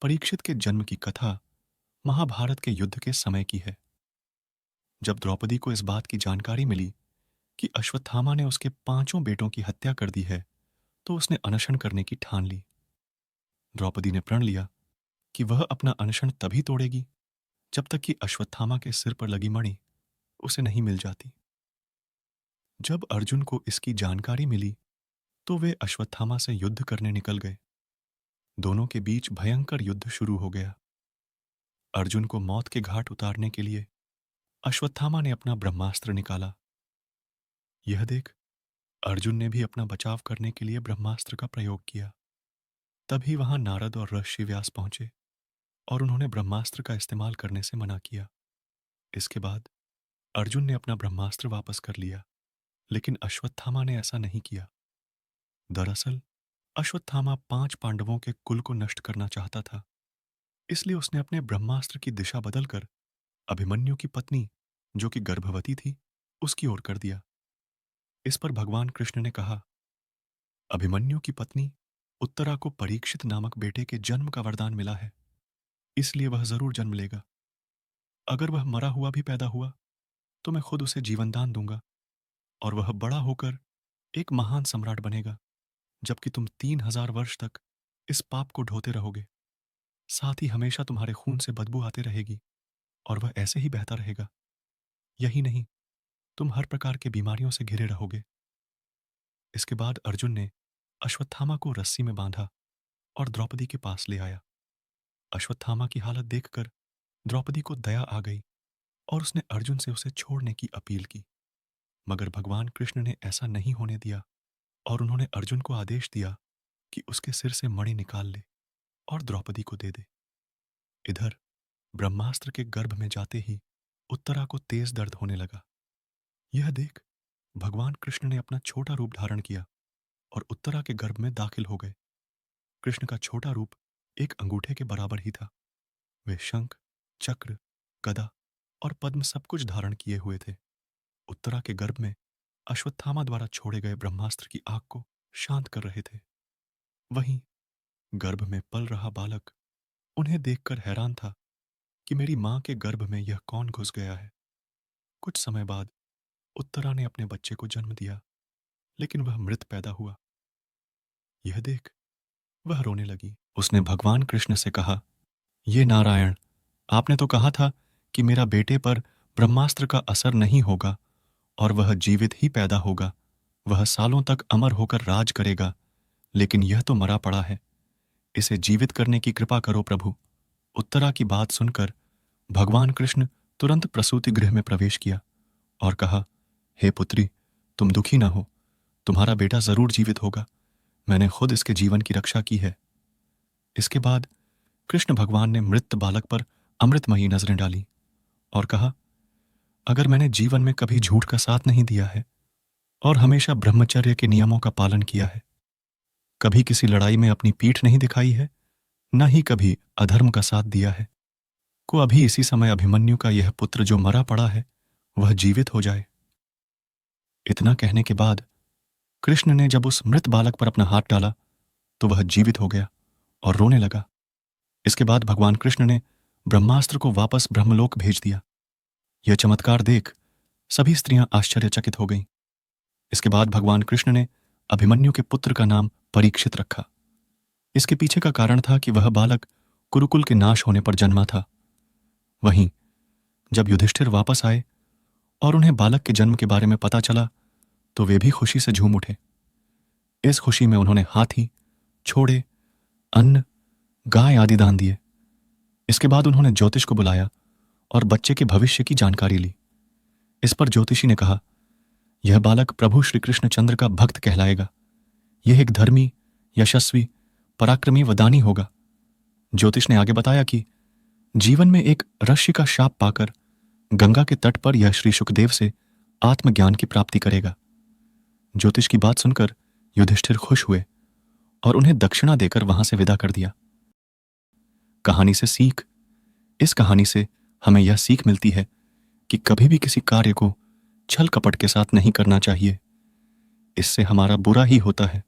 परीक्षित के जन्म की कथा महाभारत के युद्ध के समय की है। जब द्रौपदी को इस बात की जानकारी मिली कि अश्वत्थामा ने उसके 5 बेटों की हत्या कर दी है, तो उसने अनशन करने की ठान ली। द्रौपदी ने प्रण लिया कि वह अपना अनशन तभी तोड़ेगी जब तक कि अश्वत्थामा के सिर पर लगी मणि उसे नहीं मिल जाती। जब अर्जुन को इसकी जानकारी मिली, तो वे अश्वत्थामा से युद्ध करने निकल गए। दोनों के बीच भयंकर युद्ध शुरू हो गया। अर्जुन को मौत के घाट उतारने के लिए अश्वत्थामा ने अपना ब्रह्मास्त्र निकाला। यह देख अर्जुन ने भी अपना बचाव करने के लिए ब्रह्मास्त्र का प्रयोग किया। तभी वहां नारद और ऋषि व्यास पहुंचे और उन्होंने ब्रह्मास्त्र का इस्तेमाल करने से मना किया। इसके बाद अर्जुन ने अपना ब्रह्मास्त्र वापस कर लिया, लेकिन अश्वत्थामा ने ऐसा नहीं किया। दरअसल अश्वत्थामा 5 पांडवों के कुल को नष्ट करना चाहता था, इसलिए उसने अपने ब्रह्मास्त्र की दिशा बदलकर अभिमन्यु की पत्नी, जो कि गर्भवती थी, उसकी ओर कर दिया। इस पर भगवान कृष्ण ने कहा, अभिमन्यु की पत्नी उत्तरा को परीक्षित नामक बेटे के जन्म का वरदान मिला है, इसलिए वह जरूर जन्म लेगा। अगर वह मरा हुआ भी पैदा हुआ तो मैं खुद उसे जीवन दान दूंगा और वह बड़ा होकर एक महान सम्राट बनेगा, जबकि तुम 3000 वर्ष तक इस पाप को ढोते रहोगे। साथ ही हमेशा तुम्हारे खून से बदबू आते रहेगी और वह ऐसे ही बहता रहेगा। यही नहीं, तुम हर प्रकार के बीमारियों से घिरे रहोगे। इसके बाद अर्जुन ने अश्वत्थामा को रस्सी में बांधा और द्रौपदी के पास ले आया। अश्वत्थामा की हालत देखकर द्रौपदी को दया आ गई और उसने अर्जुन से उसे छोड़ने की अपील की। मगर भगवान कृष्ण ने ऐसा नहीं होने दिया और उन्होंने अर्जुन को आदेश दिया कि उसके सिर से मणि निकाल ले और द्रौपदी को दे दे। इधर ब्रह्मास्त्र के गर्भ में जाते ही उत्तरा को तेज दर्द होने लगा। यह देख भगवान कृष्ण ने अपना छोटा रूप धारण किया और उत्तरा के गर्भ में दाखिल हो गए। कृष्ण का छोटा रूप एक अंगूठे के बराबर ही था। वे शंख, चक्र, गदा और पद्म सब कुछ धारण किए हुए थे। उत्तरा के गर्भ में अश्वत्थामा द्वारा छोड़े गए ब्रह्मास्त्र की आग को शांत कर रहे थे। वहीं गर्भ में पल रहा बालक उन्हें देखकर हैरान था कि मेरी मां के गर्भ में यह कौन घुस गया है। कुछ समय बाद उत्तरा ने अपने बच्चे को जन्म दिया, लेकिन वह मृत पैदा हुआ। यह देख वह रोने लगी। उसने भगवान कृष्ण से कहा, ये नारायण, आपने तो कहा था कि मेरा बेटे पर ब्रह्मास्त्र का असर नहीं होगा और वह जीवित ही पैदा होगा। वह सालों तक अमर होकर राज करेगा, लेकिन यह तो मरा पड़ा है। इसे जीवित करने की कृपा करो प्रभु। उत्तरा की बात सुनकर भगवान कृष्ण तुरंत प्रसूति गृह में प्रवेश किया और कहा, हे पुत्री, तुम दुखी ना हो, तुम्हारा बेटा जरूर जीवित होगा। मैंने खुद इसके जीवन की रक्षा की है। इसके बाद कृष्ण भगवान ने मृत बालक पर अमृतमयी नजरें डाली और कहा, अगर मैंने जीवन में कभी झूठ का साथ नहीं दिया है और हमेशा ब्रह्मचर्य के नियमों का पालन किया है, कभी किसी लड़ाई में अपनी पीठ नहीं दिखाई है, न ही कभी अधर्म का साथ दिया है, को अभी इसी समय अभिमन्यु का यह पुत्र जो मरा पड़ा है वह जीवित हो जाए। इतना कहने के बाद कृष्ण ने जब उस मृत बालक पर अपना हाथ डाला तो वह जीवित हो गया और रोने लगा। इसके बाद भगवान कृष्ण ने ब्रह्मास्त्र को वापस ब्रह्मलोक भेज दिया। यह चमत्कार देख सभी स्त्रियां आश्चर्यचकित हो गईं। इसके बाद भगवान कृष्ण ने अभिमन्यु के पुत्र का नाम परीक्षित रखा। इसके पीछे का कारण था कि वह बालक कुरुकुल के नाश होने पर जन्मा था। वहीं जब युधिष्ठिर वापस आए और उन्हें बालक के जन्म के बारे में पता चला, तो वे भी खुशी से झूम उठे। इस खुशी में उन्होंने हाथी, छोड़े, अन्न, गाय आदि दान दिए। इसके बाद उन्होंने ज्योतिष को बुलाया और बच्चे के भविष्य की जानकारी ली। इस पर ज्योतिषी ने कहा, यह बालक प्रभु श्री कृष्ण चंद्र का भक्त कहलाएगा। यह एक धर्मी, यशस्वी, पराक्रमी व दानी होगा। ज्योतिष ने आगे बताया कि जीवन में एक ऋषि का शाप पाकर गंगा के तट पर यह श्री सुखदेव से आत्मज्ञान की प्राप्ति करेगा। ज्योतिष की बात सुनकर युधिष्ठिर खुश हुए और उन्हें दक्षिणा देकर वहां से विदा कर दिया। कहानी से सीख। इस कहानी से हमें यह सीख मिलती है कि कभी भी किसी कार्य को छल कपट के साथ नहीं करना चाहिए। इससे हमारा बुरा ही होता है।